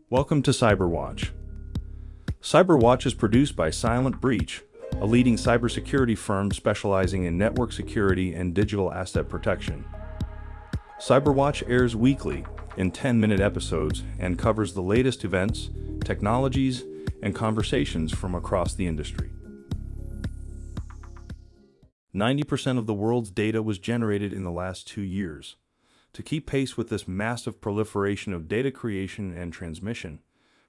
Welcome to CyberWatch. CyberWatch is produced by Silent Breach, a leading cybersecurity firm specializing in network security and digital asset protection. CyberWatch airs weekly in 10-minute episodes and covers the latest events, technologies, and conversations from across the industry. 90% of the world's data was generated in the last 2 years. To keep pace with this massive proliferation of data creation and transmission,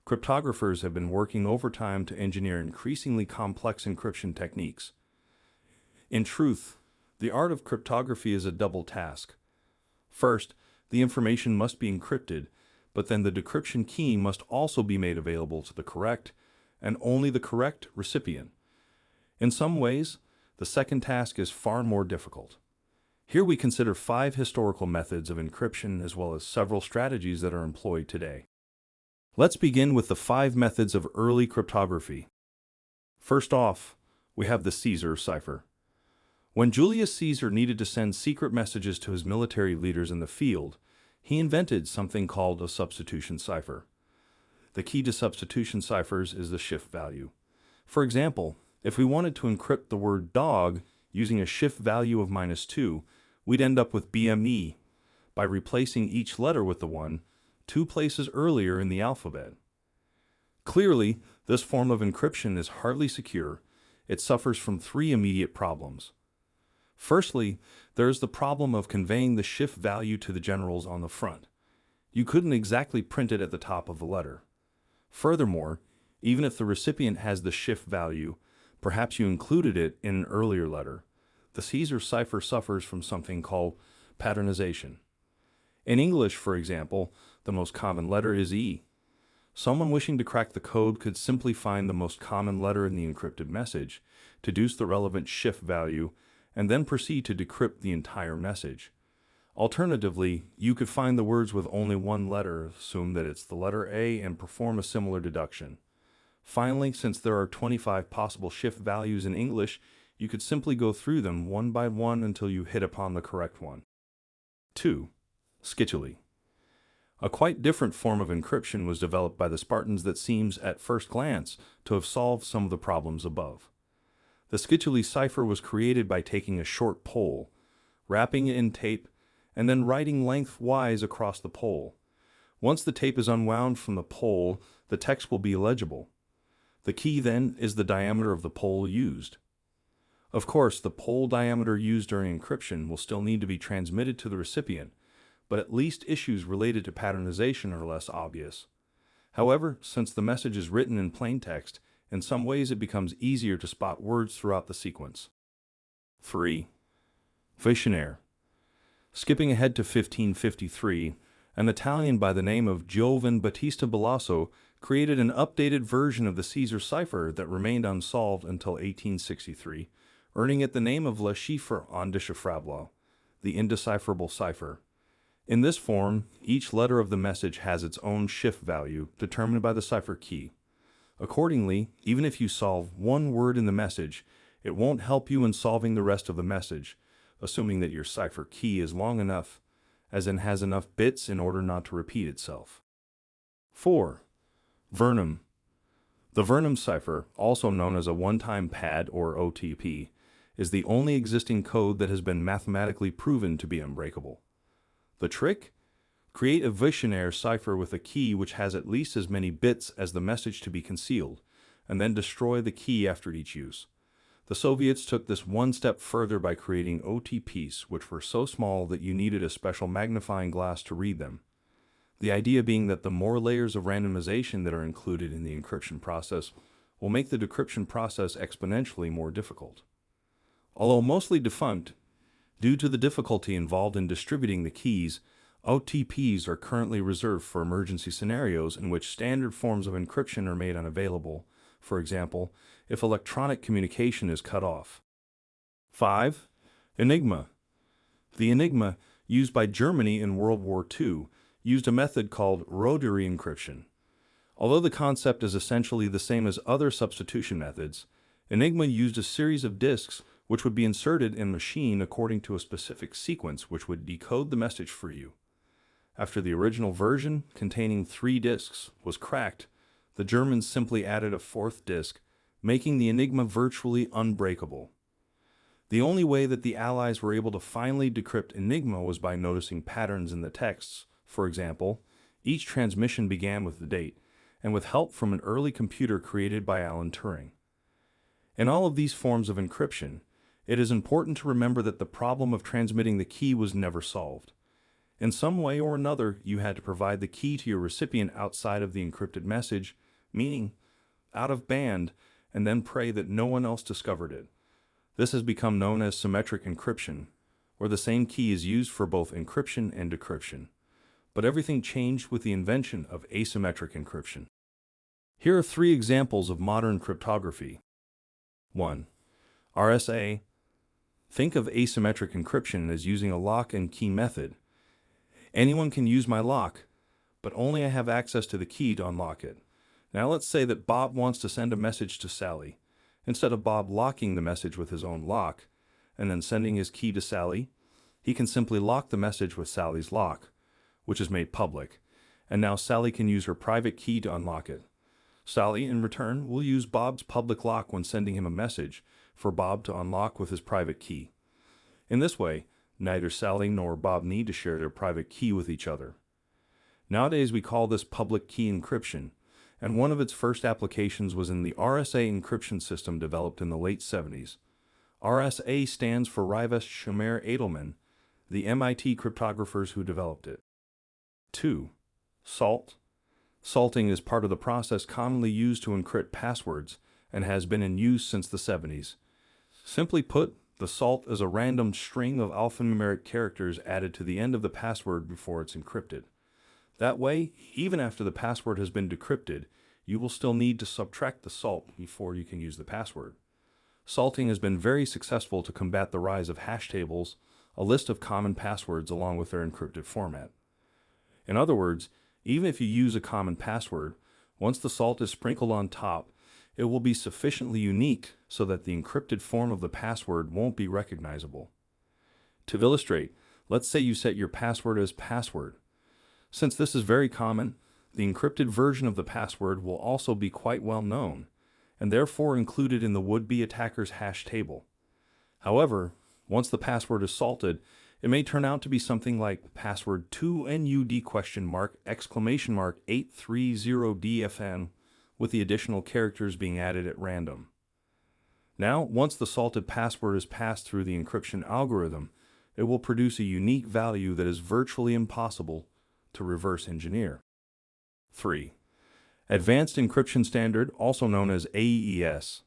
cryptographers have been working overtime to engineer increasingly complex encryption techniques. In truth, the art of cryptography is a double task. First, the information must be encrypted, but then the decryption key must also be made available to the correct, and only the correct, recipient. In some ways, the second task is far more difficult. Here we consider 5 historical methods of encryption as well as several strategies that are employed today. Let's begin with the 5 methods of early cryptography. First off, we have the Caesar cipher. When Julius Caesar needed to send secret messages to his military leaders in the field, he invented something called a substitution cipher. The key to substitution ciphers is the shift value. For example, if we wanted to encrypt the word dog using a shift value of -2, we'd end up with BME by replacing each letter with the one 2 places earlier in the alphabet. Clearly, this form of encryption is hardly secure. It suffers from 3 immediate problems. Firstly, there is the problem of conveying the shift value to the generals on the front. You couldn't exactly print it at the top of the letter. Furthermore, even if the recipient has the shift value, perhaps you included it in an earlier letter, the Caesar cipher suffers from something called patternization. In English, for example, the most common letter is E. Someone wishing to crack the code could simply find the most common letter in the encrypted message, deduce the relevant shift value, and then proceed to decrypt the entire message. Alternatively, you could find the words with only one letter, assume that it's the letter A, and perform a similar deduction. Finally, since there are 25 possible shift values in English, you could simply go through them one by one until you hit upon the correct one. 2. Schedule. A quite different form of encryption was developed by the Spartans that seems, at first glance, to have solved some of the problems above. The schedule cipher was created by taking a short pole, wrapping it in tape, and then writing lengthwise across the pole. Once the tape is unwound from the pole, the text will be illegible. The key, then, is the diameter of the pole used. Of course, the pole diameter used during encryption will still need to be transmitted to the recipient, but at least issues related to patternization are less obvious. However, since the message is written in plain text, in some ways it becomes easier to spot words throughout the sequence. 3. Visionaire. Skipping ahead to 1553, an Italian by the name of Giovan Battista Balasso created an updated version of the Caesar cipher that remained unsolved until 1863, earning it the name of Le Chiffre Indéchiffrable, the indecipherable cipher. In this form, each letter of the message has its own shift value, determined by the cipher key. Accordingly, even if you solve one word in the message, it won't help you in solving the rest of the message, assuming that your cipher key is long enough, as in has enough bits in order not to repeat itself. 4. Vernam. The Vernam cipher, also known as a one-time pad or OTP, is the only existing code that has been mathematically proven to be unbreakable. The trick? Create a Visionaire cipher with a key which has at least as many bits as the message to be concealed, and then destroy the key after each use. The Soviets took this one step further by creating OTPs, which were so small that you needed a special magnifying glass to read them. The idea being that the more layers of randomization that are included in the encryption process will make the decryption process exponentially more difficult. Although mostly defunct, due to the difficulty involved in distributing the keys, OTPs are currently reserved for emergency scenarios in which standard forms of encryption are made unavailable, for example, if electronic communication is cut off. 5. Enigma. The Enigma, used by Germany in World War II, used a method called rotary encryption. Although the concept is essentially the same as other substitution methods, Enigma used a series of disks which would be inserted in a machine according to a specific sequence which would decode the message for you. After the original version, containing 3 disks, was cracked, the Germans simply added a 4th disk, making the Enigma virtually unbreakable. The only way that the Allies were able to finally decrypt Enigma was by noticing patterns in the texts. For example, each transmission began with the date, and with help from an early computer created by Alan Turing. In all of these forms of encryption, it is important to remember that the problem of transmitting the key was never solved. In some way or another, you had to provide the key to your recipient outside of the encrypted message, meaning out of band, and then pray that no one else discovered it. This has become known as symmetric encryption, where the same key is used for both encryption and decryption. But everything changed with the invention of asymmetric encryption. Here are 3 examples of modern cryptography. 1. RSA. Think of asymmetric encryption as using a lock and key method. Anyone can use my lock, but only I have access to the key to unlock it. Now let's say that Bob wants to send a message to Sally. Instead of Bob locking the message with his own lock and then sending his key to Sally, he can simply lock the message with Sally's lock, which is made public, and now Sally can use her private key to unlock it. Sally, in return, will use Bob's public lock when sending him a message for Bob to unlock with his private key. In this way, neither Sally nor Bob need to share their private key with each other. Nowadays, we call this public key encryption, and one of its first applications was in the RSA encryption system developed in the late 70s. RSA stands for Rivest Shumer Edelman, the MIT cryptographers who developed it. 2. Salt. Salting is part of the process commonly used to encrypt passwords and has been in use since the 70s. Simply put, the salt is a random string of alphanumeric characters added to the end of the password before it's encrypted. That way, even after the password has been decrypted, you will still need to subtract the salt before you can use the password. Salting has been very successful to combat the rise of hash tables, a list of common passwords along with their encrypted format. In other words, even if you use a common password, once the salt is sprinkled on top, it will be sufficiently unique so that the encrypted form of the password won't be recognizable. To illustrate, let's say you set your password as password. Since this is very common, the encrypted version of the password will also be quite well known, and therefore included in the would-be attacker's hash table. However, once the password is salted, it may turn out to be something like password 2NUD?830DFN, with the additional characters being added at random. Now, once the salted password is passed through the encryption algorithm, it will produce a unique value that is virtually impossible to reverse engineer. 3. Advanced Encryption Standard, also known as AES.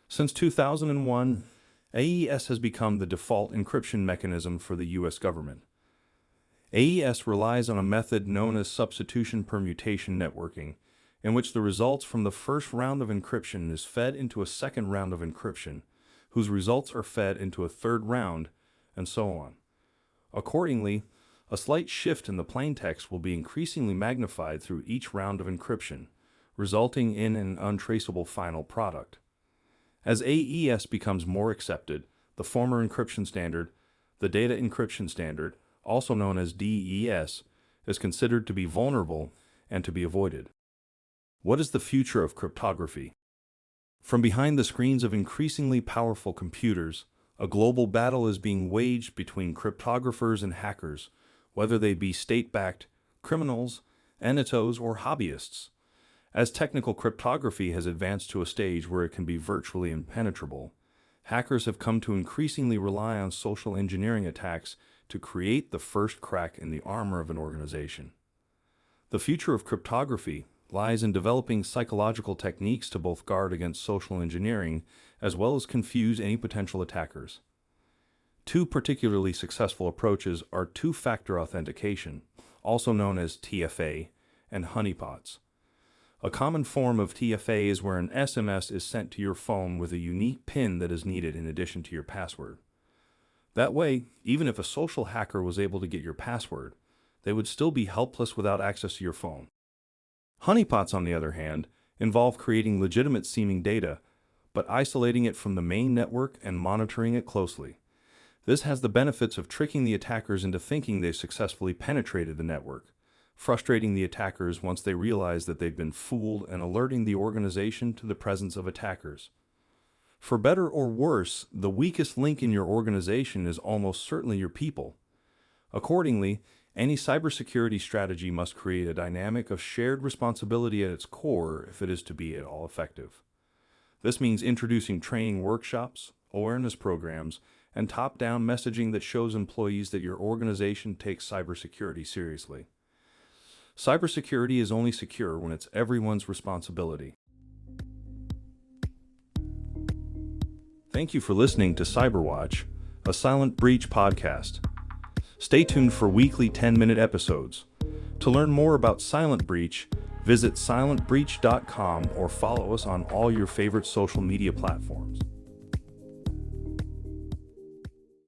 Since 2001, AES has become the default encryption mechanism for the U.S. government. AES relies on a method known as substitution permutation networking, in which the results from the first round of encryption is fed into a second round of encryption, whose results are fed into a third round, and so on. Accordingly, a slight shift in the plaintext will be increasingly magnified through each round of encryption, resulting in an untraceable final product. As AES becomes more accepted, the former encryption standard, the data encryption standard, also known as DES, is considered to be vulnerable and to be avoided. What is the future of cryptography? From behind the screens of increasingly powerful computers, a global battle is being waged between cryptographers and hackers, whether they be state-backed, criminals, anitos, or hobbyists. As technical cryptography has advanced to a stage where it can be virtually impenetrable, hackers have come to increasingly rely on social engineering attacks to create the first crack in the armor of an organization. The future of cryptography lies in developing psychological techniques to both guard against social engineering as well as confuse any potential attackers. 2 particularly successful approaches are two-factor authentication, also known as TFA, and honeypots. A common form of TFA is where an SMS is sent to your phone with a unique PIN that is needed in addition to your password. That way, even if a social hacker was able to get your password, they would still be helpless without access to your phone. Honeypots, on the other hand, involve creating legitimate-seeming data, but isolating it from the main network and monitoring it closely. This has the benefits of tricking the attackers into thinking they've successfully penetrated the network, frustrating the attackers once they realize that they've been fooled, and alerting the organization to the presence of attackers. For better or worse, the weakest link in your organization is almost certainly your people. Accordingly, any cybersecurity strategy must create a dynamic of shared responsibility at its core if it is to be at all effective. This means introducing training workshops, awareness programs, and top-down messaging that shows employees that your organization takes cybersecurity seriously. Cybersecurity is only secure when it's everyone's responsibility. Thank you for listening to Cyberwatch, a Silent Breach podcast. Stay tuned for weekly 10-minute episodes. To learn more about Silent Breach, visit silentbreach.com or follow us on all your favorite social media platforms.